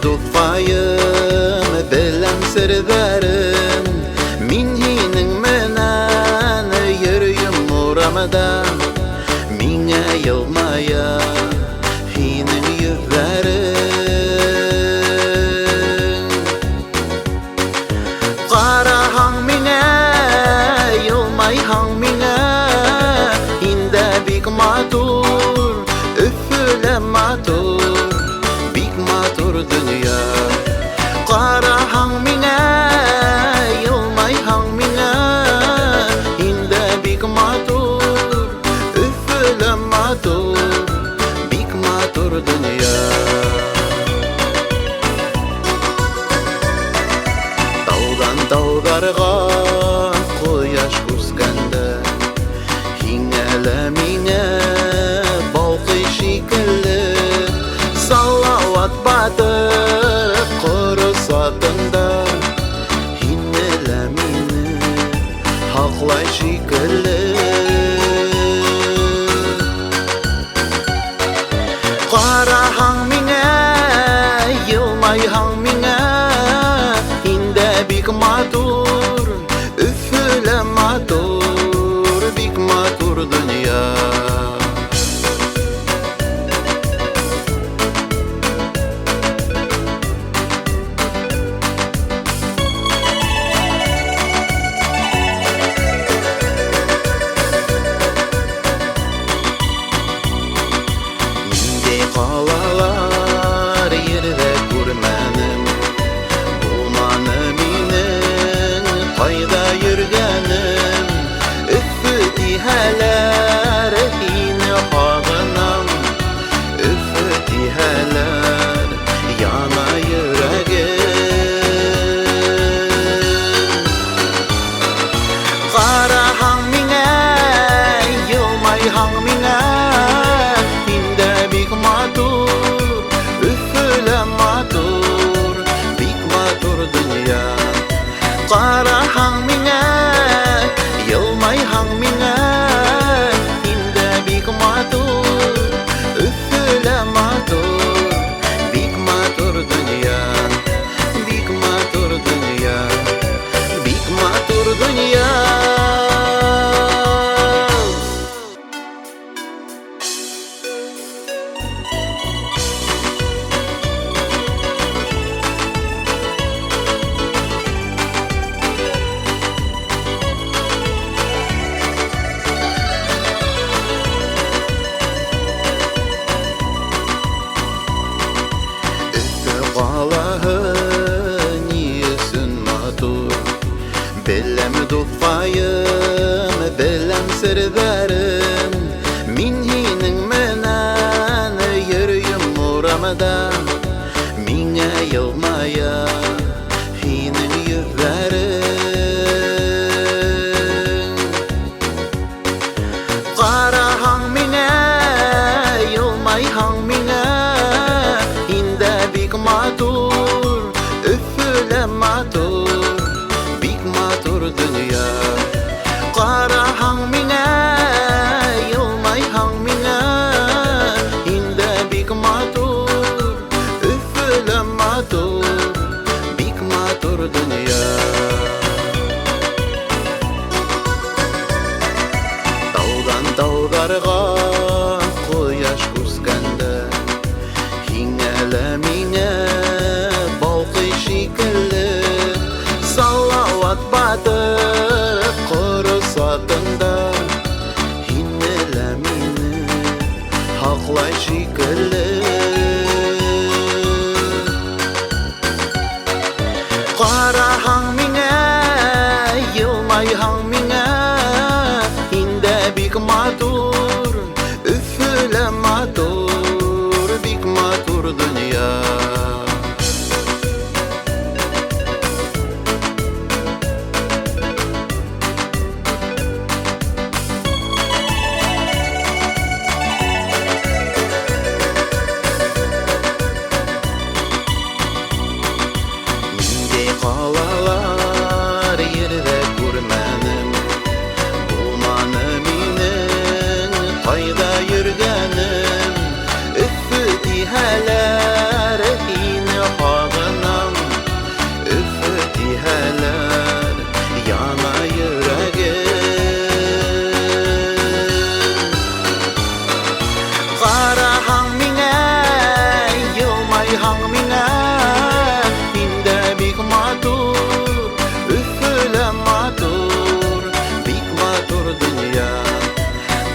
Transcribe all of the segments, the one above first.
Dufayım belem sirdarim Min hining menan yürüyüm uğramada Minge yılmaya hining yüzlerim Qara hang minge yılmay hang minge Hinde bik matur üfle matur Bik matur dünya Qara hang minge yılmay hang minge Hinde bik matur üfle matur Bik matur dünya Taudan taudarga quyosh kuskanda Hingele minge balqi shikilli Salavat batırıp kurusatında Hingele mini haqlay shikilli Qara hang minge yılmay hang minge Hinde bik matur üfle matur Bik matur dünya Qalalar yerde görmenim Bulmanı minin qayda yürgenim Üftiheler yine ağınam Üftiheler yana yüreğim Qara hang minge yılmay hang minge Hinde bik matur üfle matur Bik matur dünya Qara hang minge yılmay hang minge Hinde bik matur üfle matur Bik matur dünya Bik matur dünya Bik matur dünya Qalahın yesin matur Belem dufayım belem sirdarim Min hining menan yürüyüm uğramada Minge yılmaya hining yüzlerim Qara hang minge yılmay hang minge Hinde bik matur üfle matur Bik matur dünya Qara hang minge yılmay hang minge Hinde bik matur üfle matur Bik matur dünya Taudan taudarga quyosh kuskanda Hingele minge balqi shikilli Salavat batırıp kurusatında Hingele mini haqlay shikilli Qara hang minge yılmay hang minge Hinde bik matur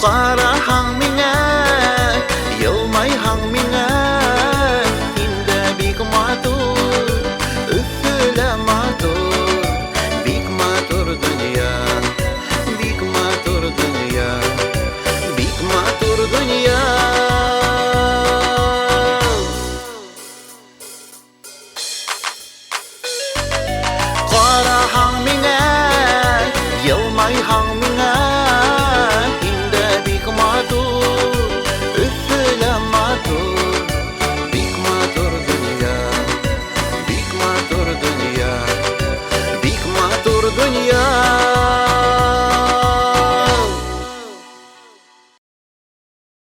Qara